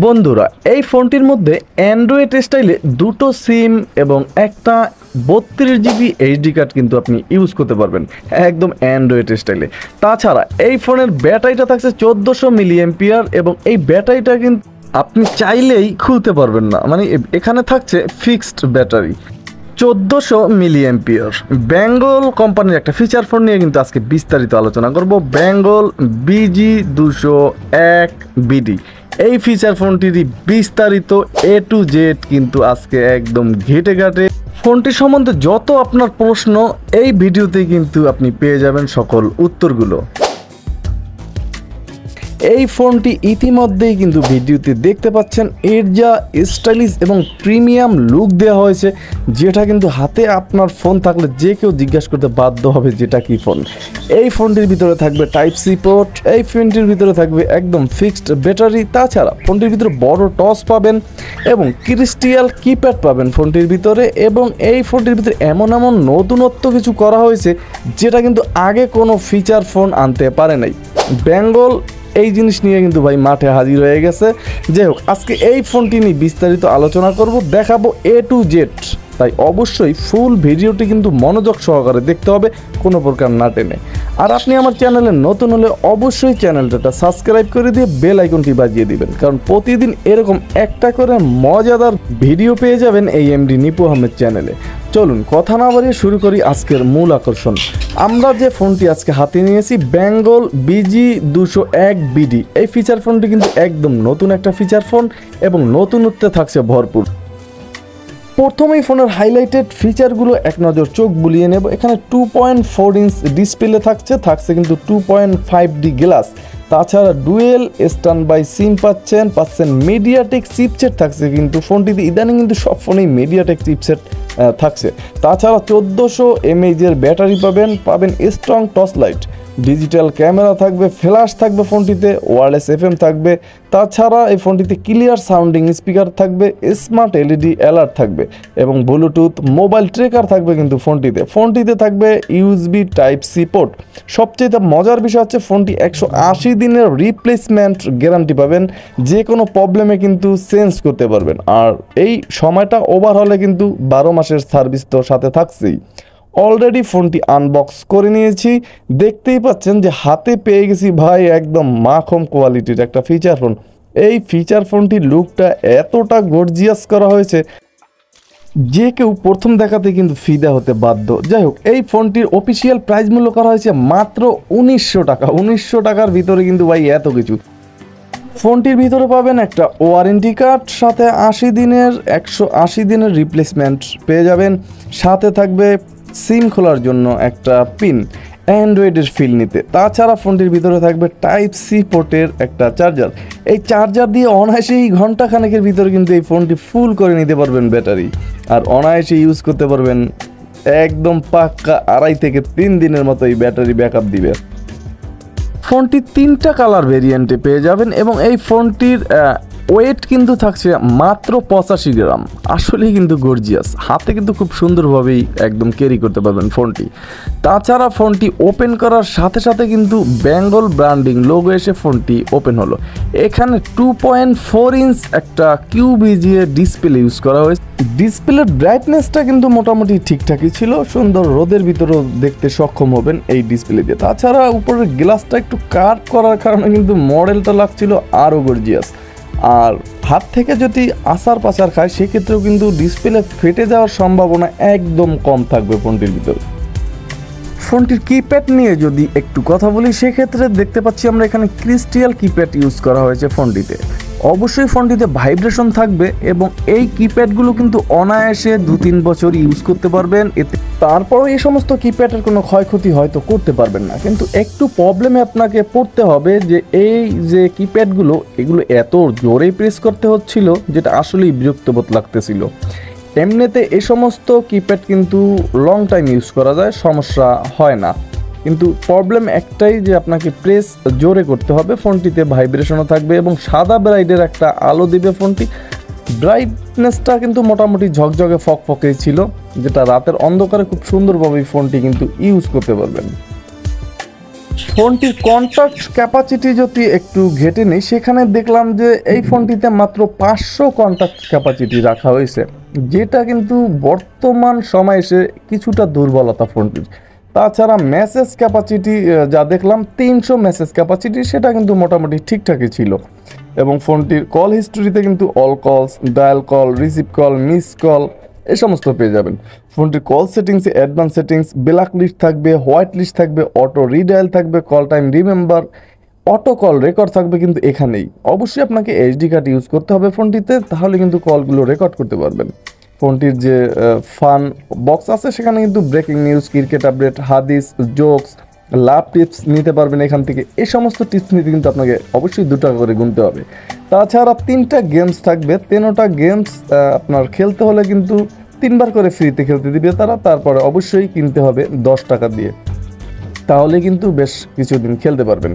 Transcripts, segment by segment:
বন্ধুরা, এই ফোনটির মধ্যে অ্যান্ড্রয়েড স্টাইলে দুটো সিম এবং একটা 32 GB এইচডি কার্ড কিন্তু আপনি ইউজ করতে পারবেন একদম অ্যান্ড্রয়েড স্টাইলে। তাছাড়া এই ফোনের ব্যাটারিটা থাকছে 1400 mAh এবং এই ব্যাটারিটা কিন্তু আপনি চাইলেই খুলতে পারবেন না, মানে এখানে থাকছে ফিক্সড ব্যাটারি 1400 mAh। বেঙ্গল কোম্পানির একটা ফিচার ফোন নিয়ে কিন্তু আজকে বিস্তারিত আলোচনা করব, বেঙ্গল BG201BD। এই ফিচার ফোনটির বিস্তারিত A to Z কিন্তু আজকে একদম ঘেটে ঘাটে ফোনটির সম্বন্ধে যত আপনার প্রশ্ন এই ভিডিওতে কিন্তু আপনি পেয়ে যাবেন সকল উত্তরগুলো। এই ফোনটি ইতিমধ্যেই কিন্তু ভিডিওতে দেখতে পাচ্ছেন, এর যা স্টাইলিশ এবং প্রিমিয়াম লুক দেওয়া হয়েছে, যেটা কিন্তু হাতে আপনার ফোন থাকলে যে কেউ জিজ্ঞাসা করতে বাধ্য হবে যেটা কি ফোন। এই ফোনটির ভিতরে থাকবে টাইপ সি পোর্ট, এই ফোনটির ভিতরে থাকবে একদম ফিক্সড ব্যাটারি। তাছাড়া ফোনটির ভিতরে বড় টস পাবেন এবং ক্রিস্টাল কিপ্যাড পাবেন ফোনটির ভিতরে। এবং এই ফোনটির ভিতরে এমন নতুনত্ব কিছু করা হয়েছে যেটা কিন্তু আগে কোনো ফিচার ফোন আনতে পারে নাই। বেঙ্গল এই জিনিস নিয়ে কিন্তু ভাই মাঠে হাজির হয়ে গেছে। যাই হোক, আজকে এই ফোনটি নিয়ে বিস্তারিত আলোচনা করব, দেখাবো A to Z। তাই অবশ্যই ফুল ভিডিওটি কিন্তু মনোযোগ সহকারে দেখতে হবে, কোনো প্রকার না টেনে। আর আপনি আমার চ্যানেলে নতুন হলে অবশ্যই চ্যানেলটা সাবস্ক্রাইব করে দিয়ে বেল আইকনটি বাজিয়ে দিবেন, কারণ প্রতিদিন এরকম একটা করে মজাদার ভিডিও পেয়ে যাবেন এই এমডি নিপু আহমেদ চ্যানেলে। চলুন কথা না বাড়িয়ে শুরু করি আজকের মূল আকর্ষণ। আমরা যে ফোনটি আজকে হাতে নিয়েছি বেঙ্গল BG201BD। এই ফিচার ফোনটি কিন্তু একদম নতুন একটা ফিচার ফোন এবং নতুনত্বে থাকছে ভরপুর। প্রথমেই ফোনের হাইলাইটেড ফিচারগুলো এক নজর চোখ বুলিয়ে নেব। এখানে 2.4 ইঞ্চ ডিসপ্লে থাকছে কিন্তু 2.5D গ্লাস। তাছাড়া ডুয়েল স্ট্যান্ড বাই সিম পাচ্ছেন মিডিয়াটেক চিপসেট থাকছে, কিন্তু ফোনটিতে ইদানিং কিন্তু সব ফোনেই মিডিয়াটেক চিপসেট থাকছে। তাছাড়া 1400 mAh ব্যাটারি পাবেন strong torch light, digital camera থাকবে, ফ্ল্যাশ থাকবে ফোনটিতে, ওয়্যারলেস FM থাকবে। তাছাড়া এই ফোনটিতে ক্লিয়ার সাউন্ডিং স্পিকার থাকবে, স্মার্ট LED অ্যালার্ট থাকবে এবং ব্লুটুথ মোবাইল ট্রেকার থাকবে কিন্তু ফোনটিতে থাকবে USB টাইপ সি পোর্ট। সবচেয়ে মজার বিষয় হচ্ছে ফোনটি 180 দিনের রিপ্লেসমেন্ট গ্যারান্টি পাবেন, যে কোনো প্রবলেমে কিন্তু চেঞ্জ করতে পারবেন। আর এই সময়টা ওভার হলে কিন্তু 12 মাসের সার্ভিস তো সাথে থাকছেই। অলরেডি ফোনটি আনবক্স করে নিয়েছি, দেখতেই পাচ্ছেন যে হাতে পেয়ে গেছি ভাই একদম মাখন কোয়ালিটির একটা ফিচার ফোন। এই ফিচার ফোনটির লুকটা এতটা গর্জিয়াস করা হয়েছে যে কেউ প্রথম দেখাতে কিন্তু ফিদা হতে বাধ্য। যাই হোক, এই ফোনটির অফিসিয়াল প্রাইস মূল্য করা হয়েছে মাত্র 1900 টাকা। 1900 টাকার ভিতরে কিন্তু ভাই এত কিছু। ফোনটির ভিতরে পাবেন একটা ওয়ারেন্টি কার্ড, সাথে 180 দিনের রিপ্লেসমেন্ট পেয়ে যাবেন। সাথে থাকবে সিম খোলার জন্য একটা পিন, অ্যান্ড্রয়েডের ফিল নিতে। তাছাড়া ফোনটির ভিতরে থাকবে টাইপ সি পোর্টের একটা চার্জার। এই চার্জার দিয়ে অনায়াসেই ঘন্টাখানেকের ভিতরে কিন্তু এই ফোনটি ফুল করে নিতে পারবেন ব্যাটারি, আর অনায়াসে ইউজ করতে পারবেন একদম পাক্কা 2.5 থেকে 3 দিনের মতো এই ব্যাটারি ব্যাকআপ দিবে। ফোনটি 3টা কালার ভেরিয়েন্টে পেয়ে যাবেন এবং এই ফোনটির ওয়েট কিন্তু থাকছে মাত্র 85 গ্রাম। আসলেই কিন্তু গর্জিয়াস, হাতে কিন্তু খুব সুন্দরভাবেই একদম ক্যারি করতে পারবেন ফোনটি। তাছাড়া ফোনটি ওপেন করার সাথে সাথে কিন্তু বেঙ্গল ব্র্যান্ডিং লোগো এসে ফোনটি ওপেন হলো। এখানে 2.4 ইঞ্চ একটা QVGA ডিসপ্লে ইউজ করা হয়েছে। ডিসপ্লের ব্রাইটনেসটা কিন্তু মোটামুটি ঠিকঠাকই ছিল, সুন্দর রোদের ভিতরেও দেখতে সক্ষম হবেন এই ডিসপ্লে দিয়ে। তাছাড়া উপরের গ্লাসটা একটু কাট করার কারণে কিন্তু মডেলটা লাগছিল আরও গর্জিয়াস। আর হাত থেকে যদি আচার পাচার খায় সেক্ষেত্রেও কিন্তু ডিসপ্লে ফেটে যাওয়ার সম্ভাবনা একদম কম থাকবে ফোনটির ভিতরে। ফোনটির কিপ্যাড নিয়ে যদি একটু কথা বলি, সেক্ষেত্রে দেখতে পাচ্ছি আমরা এখানে ক্রিস্টাল কিপ্যাড ইউজ করা হয়েছে ফোনটিতে। অবশ্যই ফোনটিতে ভাইব্রেশন থাকবে এবং এই কিপ্যাডগুলো কিন্তু অনায়াসে 2-3 বছর ইউজ করতে পারবেন। এতে তারপরও এই সমস্ত কিপ্যাডের কোনো ক্ষয়ক্ষতি হয়তো করতে পারবেন না, কিন্তু একটু প্রবলেমে আপনাকে পড়তে হবে যে এই যে কিপ্যাডগুলো এগুলো এত জোরে প্রেস করতে হচ্ছিল যেটা আসলেই বিরক্তবোধ লাগতেছিল। এমনিতে এই সমস্ত কিপ্যাড কিন্তু লং টাইম ইউজ করা যায়, সমস্যা হয় না, কিন্তু প্রবলেম একটাই যে আপনাকে প্রেস জোরে করতে হবে। ফোনটিতে ভাইব্রেশনও থাকবে এবং সাদা ব্রাইটের একটা আলো দিবে ফোনটি। ব্রাইটনেসটা কিন্তু মোটামুটি ঝকঝকে ফকফকেই ছিল, যেটা রাতের অন্ধকারে খুব সুন্দরভাবে ফোনটি কিন্তু ইউজ করতে পারবেন। ফোনটির কন্ট্যাক্ট ক্যাপাসিটি যদি একটু ঘেটে নিই, সেখানে দেখলাম যে এই ফোনটিতে মাত্র 500 কন্ট্যাক্ট ক্যাপাসিটি রাখা হয়েছে, যেটা কিন্তু বর্তমান সময়ে এসে কিছুটা দুর্বলতা ফোনটির। তাছাড়া মেসেজ ক্যাপাসিটি যা দেখলাম 300 মেসেজ ক্যাপাসিটি, সেটা কিন্তু মোটামুটি ঠিকঠাকই ছিল। এবং ফোনটির কল হিস্টোরিতে কিন্তু অল কলস, dial call, receive call, miss call এই সমস্ত পেয়ে যাবেন। ফোনটির কল সেটিংসে অ্যাডভান্স সেটিংস, ব্ল্যাক লিস্ট থাকবে, হোয়াইট লিস্ট থাকবে, অটো রিডায়াল থাকবে, call time remember, auto call record থাকবে কিন্তু এখানেই। অবশ্যই আপনাকে এইচডি কার্ড ইউজ করতে হবে ফোনটিতে, তাহলে কিন্তু কলগুলো রেকর্ড করতে পারবেন। ফোনটির যে ফান বক্স আছে সেখানে কিন্তু ব্রেকিং নিউজ, ক্রিকেট আপডেট, হাদিস, জোকস, লাভ টিপস নিতে পারবেন এখান থেকে। এই সমস্ত টিপস নিতে কিন্তু আপনাকে অবশ্যই 2 টাকা করে গুনতে হবে। তাছাড়া 3টা গেমস থাকবে, 3টা গেমস আপনার খেলতে হলে কিন্তু 3বার করে ফ্রিতে খেলতে দিবে তারা, তারপরে অবশ্যই কিনতে হবে 10 টাকা দিয়ে, তাহলে কিন্তু বেশ কিছুদিন খেলতে পারবেন।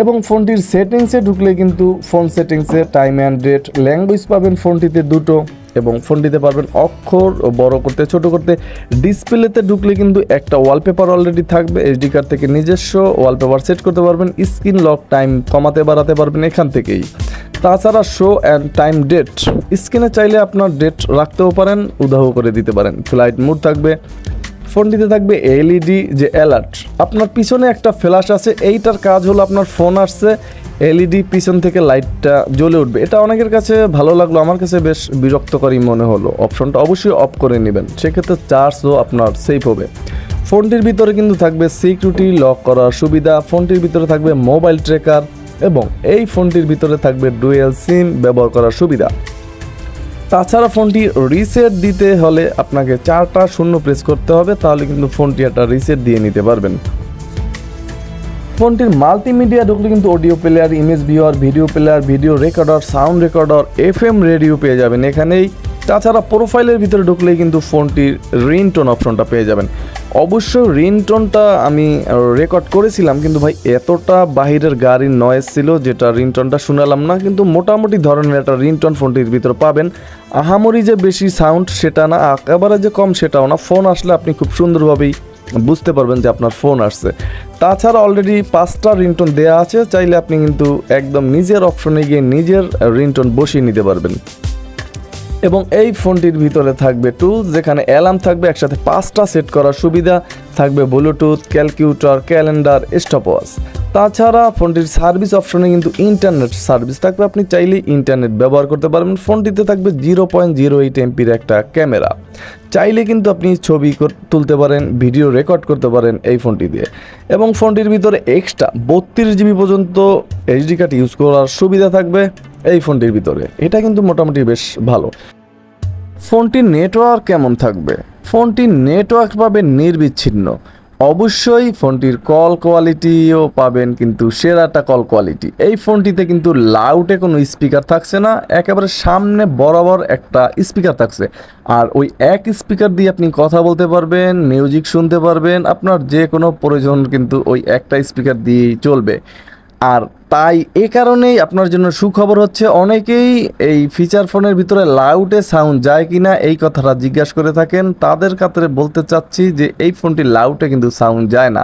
এবং ফোনটির সেটিংসে ঢুকলে কিন্তু ফোন সেটিংসে টাইম অ্যান্ড ডেট, ল্যাঙ্গুয়েজ পাবেন ফোনটিতে 2টো, এবং ফোনটিতে পারবেন অক্ষর বড় করতে ছোট করতে। ডিসপ্লেতে ঢুকলে কিন্তু একটা ওয়ালপেপার অলরেডি থাকবে, এইচডি কার্ড থেকে নিজস্ব ওয়ালপেপার সেট করতে পারবেন। স্ক্রিন লক টাইম কমাতে বাড়াতে পারবেন এখান থেকেই। তাছাড়া শো অ্যান্ড টাইম ডেট, স্ক্রিনে চাইলে আপনার ডেট রাখতেও পারেন, উদাহ করে দিতে পারেন। ফ্লাইট মোড থাকবে ফোনটিতে, থাকবে এলইডি যে অ্যালার্ট, আপনার পিছনে একটা ফ্ল্যাশ আছে, এইটার কাজ হলো আপনার ফোন আসছে, এলইডি পিছন থেকে লাইটটা জ্বলে উঠবে। এটা অনেকের কাছে ভালো লাগলো, আমার কাছে বেশ বিরক্তকারী মনে হলো। অপশনটা অবশ্যই অফ করে নেবেন, সেক্ষেত্রে চার্জও আপনার সেফ হবে। ফোনটির ভিতরে কিন্তু থাকবে সিকিউরিটি লক করার সুবিধা, ফোনটির ভিতরে থাকবে মোবাইল ট্র্যাকার, এবং এই ফোনটির ভিতরে থাকবে ডুয়েল সিম ব্যবহার করার সুবিধা। তাছাড়া ফোনটি রিসেট দিতে হলে আপনাকে 4টা 0 প্রেস করতে হবে, তাহলে কিন্তু ফোনটি একটা রিসেট দিয়ে নিতে পারবেন। ফোনটির মাল্টিমিডিয়া ঢুকলে কিন্তু audio player, image viewer, video player, video recorder, sound recorder, FM radio পেয়ে যাবেন এখানেই। তাছাড়া প্রোফাইলের ভিতরে ঢুকলেই কিন্তু ফোনটির রিংটোন অপশনটা পেয়ে যাবেন। অবশ্য রিংটোনটা আমি রেকর্ড করেছিলাম, কিন্তু ভাই এতটা বাহিরের গাড়ির নয়েজ ছিল যেটা রিংটোনটা শুনালাম না, কিন্তু মোটামুটি ধরনের একটা রিংটোন ফোনটির ভিতরে পাবেন। আহামরি যে বেশি সাউন্ড সেটা না, একেবারে যে কম সেটাও না। ফোন আসলে আপনি খুব সুন্দরভাবেই বুঝতে পারবেন যে আপনার ফোন আসছে। তাছাড়া অলরেডি 5টা রিংটোন দেওয়া আছে, চাইলে আপনি কিন্তু একদম নিজের অপশনে গিয়ে নিজের রিংটোন বসিয়ে নিতে পারবেন। এবং এই ফোনটির ভিতরে থাকবে টুলস, যেখানে অ্যালার্ম থাকবে একসাথে 5টা সেট করার সুবিধা থাকবে, ব্লুটুথ, ক্যালকুলেটর, ক্যালেন্ডার, স্টপওয়াচ। তাছাড়া ফোনটির সার্ভিস অপশনে কিন্তু ইন্টারনেট সার্ভিস থাকবে, আপনি চাইলেই ইন্টারনেট ব্যবহার করতে পারবেন। ফোনটিতে থাকবে 0.08 এমপির একটা ক্যামেরা, চাইলে কিন্তু আপনি ছবি তুলতে পারেন, ভিডিও রেকর্ড করতে পারেন এই ফোনটি দিয়ে। এবং ফোনটির ভিতরে এক্সট্রা 32 জিবি পর্যন্ত এইচডি কার্ড ইউজ করার সুবিধা থাকবে এই ফোনটির ভিতরে, এটা কিন্তু মোটামুটি বেশ ভালো। ফোনটির নেটওয়ার্ক কেমন থাকবে? ফোনটির নেটওয়ার্ক পাবেন নির্বিচ্ছিন্ন। অবশ্যই ফোনটির কল কোয়ালিটিও পাবেন কিন্তু সেরাটা কল কোয়ালিটি। এই ফোনটিতে কিন্তু লাউডে কোনো স্পিকার থাকছে না, একেবারে সামনে বরাবর একটা স্পিকার থাকছে, আর ওই এক স্পিকার দিয়ে আপনি কথা বলতে পারবেন, মিউজিক শুনতে পারবেন, আপনার যে কোনো প্রয়োজন কিন্তু ওই একটা স্পিকার দিয়েই চলবে। আর তাই এ কারণেই আপনার জন্য সুখবর হচ্ছে, অনেকেই এই ফিচার ফোনের ভিতরে লাউডে সাউন্ড যায় কিনা এই কথাটা জিজ্ঞাসা করে থাকেন। তাদের ক্ষেত্রে বলতে চাচ্ছি যে এই ফোনটি লাউডে কিন্তু সাউন্ড যায় না,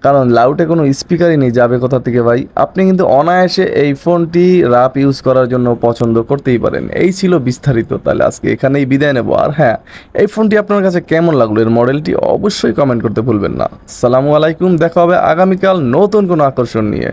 কারণ লাউডে কোনো স্পিকারই নেই, যাবে কোথা থেকে ভাই? আপনি কিন্তু অনায়াসে এই ফোনটি রাপ ইউজ করার জন্য পছন্দ করতেই পারেন। এই ছিল বিস্তারিত, তাহলে আজকে এখানেই বিদায় নেব। আর হ্যাঁ, এই ফোনটি আপনার কাছে কেমন লাগলো, এর মডেলটি অবশ্যই কমেন্ট করতে ভুলবেন না। আসসালামু আলাইকুম, দেখা হবে আগামীকাল নতুন কোনো আকর্ষণ নিয়ে।